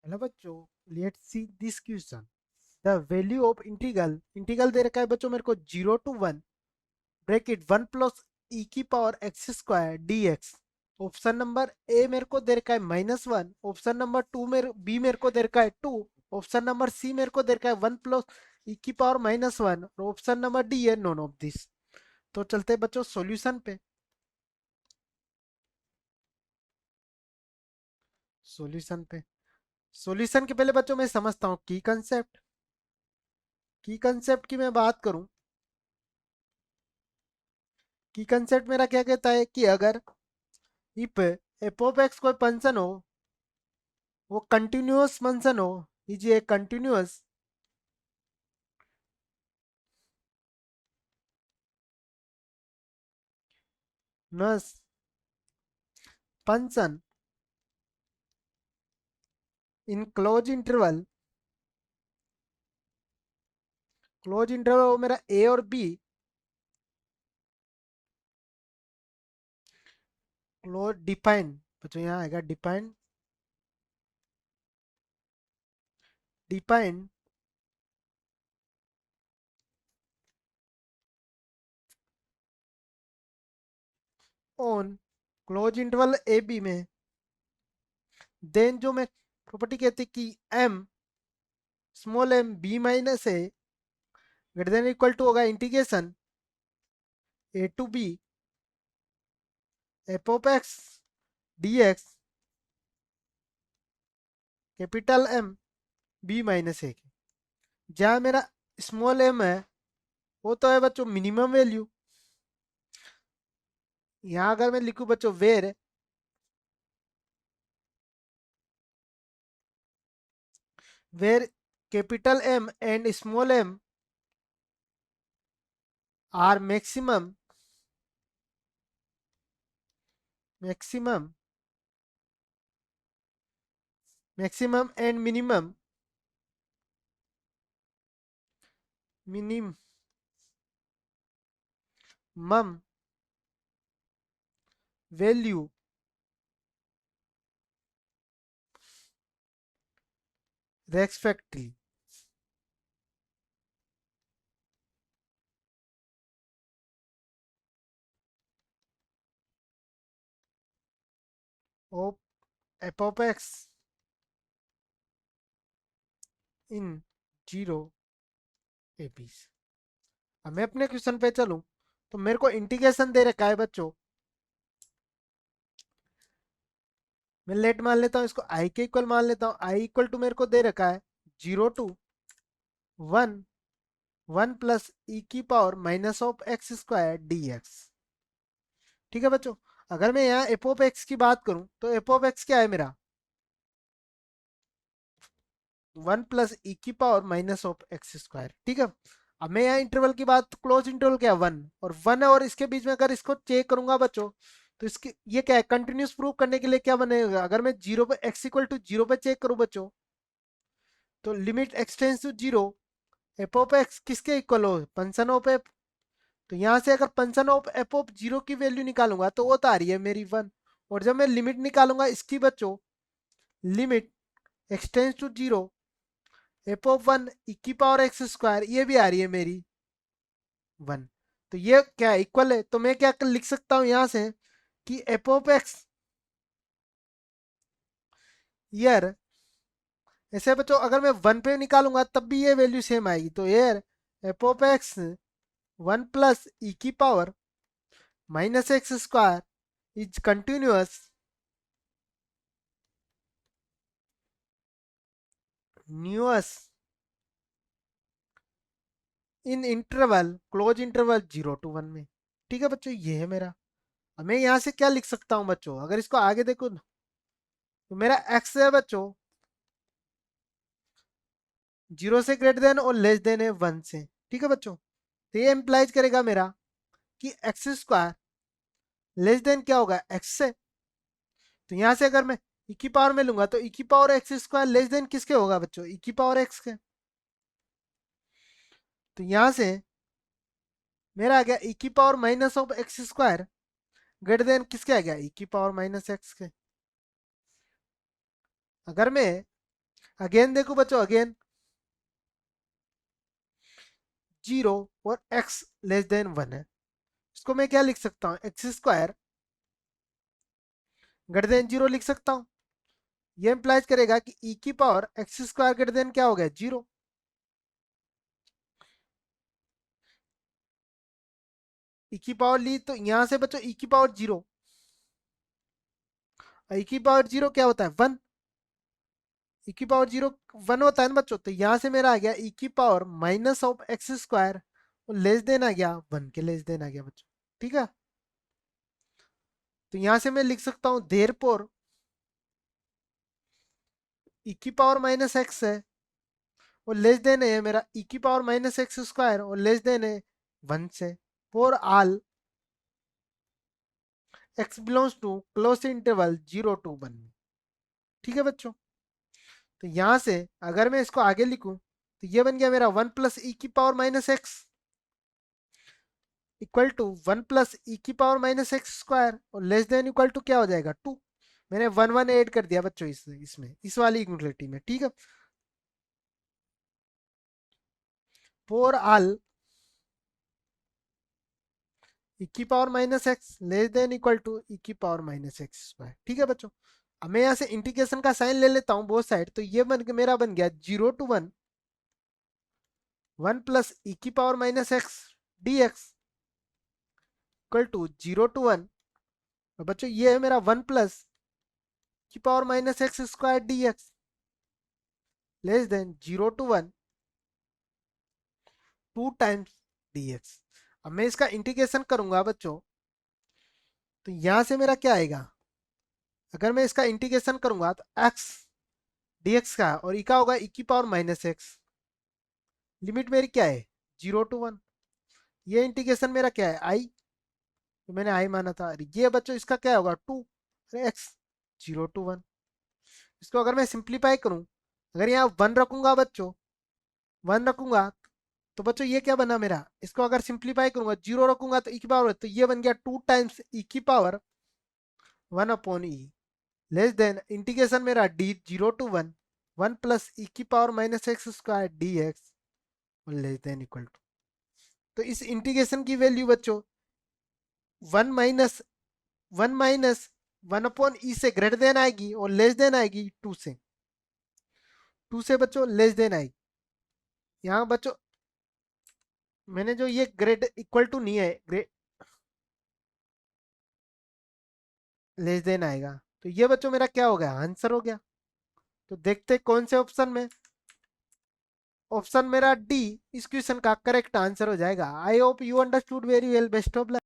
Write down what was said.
Hello बच्चों, let's see this question. The value of integral integral दे रखा है बच्चों मेरे को 0 to 1 ब्रैकेट 1 प्लस ई की power x square D x. Option number A मेरे को दे रखा है -1। ऑप्शन नंबर टू मेरे बी मेरे को दे रखा है 2। ऑप्शन नंबर सी मेरे को दे रखा है 1 प्लस ई की पावर -1 और ऑप्शन नंबर डी है नॉन ऑफ दिस। तो चलते हैं बच्चों सॉल्यूशन पे। सॉल्यूशन पे सॉल्यूशन के पहले बच्चों मैं समझता हूँ की कंसेप्ट की मैं बात करूं। की कंसेप्ट मेरा क्या कहता है कि अगर इफ एफ ऑफ एक्स कोई फंक्शन हो, वो कंटिन्यूअस फंक्शन हो, ये कंटिन्यूअस नस फंक्शन इन क्लोज इंटरवल वो मेरा ए और बी क्लोज डिफाइन। बच्चों यहाँ आएगा define on close interval A B में। देन जो मैं प्रॉपर्टी कहती कि M small M B minus A greater than equal to होगा integration A to B F of X D X capital M B minus A. जहाँ मेरा small M है वो तो है बच्चों मिनिमम वैल्यू। यहाँ अगर मैं लिखूं बच्चों where capital M and small M are maximum maximum and minimum value respectively of F of X in zero APs. अब मैं अपने क्वेश्चन पे चलूं तो मेरे को इंटीग्रेशन दे रखा है बच्चों। मैं लेट मान लेता हूँ, इसको आई के इक्वल मान लेता हूँ। आई इक्वल टू मेरे को दे रखा है 0 to 1 1 प्लस ई की power minus of x square D x. ठीक है बच्चों, अगर मैं यहाँ एफ ऑफ एक्स की बात करूं तो एफ ऑफ एक्स क्या है मेरा 1 प्लस ई की power minus of x square. ठीक है, अब मैं यहाँ इंटरवल की बात, क्लोज इंटरवल क्या है 1 और 1 है और इसके बीच में अगर इसको चेक करूंगा बच्चों तो इसके ये क्या है कंटिन्यूस प्रूव करने के लिए क्या बनेगा। अगर मैं जीरो पे एक्स इक्वल टू जीरो पे चेक करूं बच्चों तो limit x tends to zero F of X किसके इक्वल हो फंक्शन ऑफ एफ। तो यहाँ से अगर function of F of zero की वैल्यू निकालूंगा तो वो तो आ रही है मेरी 1। और जब मैं लिमिट निकालूंगा इसकी बच्चों limit x tends to zero F of 1 E की पावर एक्स स्क्वायर ये भी आ रही है मेरी 1। तो ये क्या इक्वल है, तो मैं क्या लिख सकता हूं यहां से कि एफ ऑफ एक्स ईयर ऐसे बच्चों अगर मैं 1 पे निकालूंगा तब भी ये वैल्यू सेम आएगी। तो here F of X 1 plus E की power minus X square is continuous न्यूअस in interval close interval 0 to 1 में। ठीक है बच्चों, ये है मेरा। अब मैं यहां से क्या लिख सकता हूं बच्चों, अगर इसको आगे देखो तो मेरा एक्स है बच्चों 0 से ग्रेटर देन और लेस देन है 1 से। ठीक है बच्चों, तो ये इंप्लाइज करेगा मेरा कि एक्स स्क्वायर लेस देन क्या होगा एक्स से। तो यहां से अगर मैं ई की पावर में लूंगा तो ई की power x square less than किसके होगा बच्चों ई की पावर एक्स के। तो यहां से मेरा आ गया ई की power minus of x square greater than किसके आ गया ई की पावर माइनस एक्स के। अगर मैं अगेन देखो बच्चों, अगेन 0 और x लेस देन 1 है। इसको मैं क्या लिख सकता हूँ, एक्स स्क्वायर ग्रेटर देन 0 लिख सकता हूँ। ये इंप्लाइज करेगा कि e की power x square greater than क्या हो गया, 0। e की पावर ली तो यहां से बच्चों e की पावर 0, e की पावर 0 क्या होता है, 1। e की पावर 0 1 होता है ना बच्चों, तो यहां से मेरा आ गया e की power minus of x square, और लेस देन आ गया 1 के, लेस देन आ गया बच्चों। ठीक है, तो यहां से मैं लिख सकता हूं देयरफॉर e की पावर माइनस एक्स है और लेस देन है मेरा e की पावर माइनस एक्स स्क्वायर, और लेस देन है 1 से, for all x belongs to close interval 0 to 1। ठीक है बच्चों, तो यहां से अगर मैं इसको आगे लिखूं तो ये बन गया मेरा 1 प्लस ई की power minus X equal to 1 plus E की पावर माइनस एक्स स्क्वायर, और लेस देन इक्वल टू क्या हो जाएगा, 2। मैंने 1 1 ऐड कर दिया बच्चों इसमें, इस वाली इक्वलिटी में। ठीक है, फॉर ऑल ई की power minus X less than equal to E की पावर माइनस एक्स स्क्वायर। ठीक है बच्चों, अब मैं यहाँ से इंटीग्रेशन का साइन ले लेता हूँ बोथ साइड, तो ये मेरा बन गया 0 to 1 1 प्लस ई की power minus X D X equal to 0 to 1। और बच्चों ये है मेरा 1 प्लस की power minus X square D x less then 0 to 1 2 times D x. अब मैं इसका इंटीग्रेशन करूंगा बच्चों, तो यहां से मेरा क्या आएगा, अगर मैं इसका इंटीग्रेशन करूंगा तो एक्स डी एक्स का, और ई का होगा ई की पावर माइनस एक्स, लिमिट मेरी क्या है 0 to 1। ये इंटीग्रेशन मेरा क्या है आई, तो मैंने आई माना था। ये बच्चों इसका क्या होगा 2 एक्स 0 to 1। इसको अगर मैं सिंप्लीफाई करूं, अगर यहाँ 1 रखूंगा बच्चों, 1 रखूंगा तो बच्चों ये क्या बना मेरा, इसको अगर सिंप्लीफाई करूंगा 0 रखूंगा तो ई की पावर, तो ये बन गया 2 टाइम्स ई की पावर 1 अपॉन ई लेस देन इंटीग्रेशन मेरा डी 0 to 1 1 प्लस ई की power minus X square D x और लेस देन इक्वल टू। तो इस इंटीग्रेशन की वैल्यू बच्चों 1 माइनस 1 अपॉन ई से ग्रेटर देन आएगी, और लेस देन आएगी 2 से, 2 से बच्चों लेस देन आएगी। यहाँ बच्चों मैंने जो ये ग्रेड इक्वल टू नहीं है, ग्रेड लेस देन आएगा, तो ये बच्चों मेरा क्या हो गया, आंसर हो गया। तो देखते कौन से ऑप्शन में, ऑप्शन मेरा डी इस क्वेश्चन का करेक्ट आंसर हो जाएगा। I hope you understood very well, best of luck.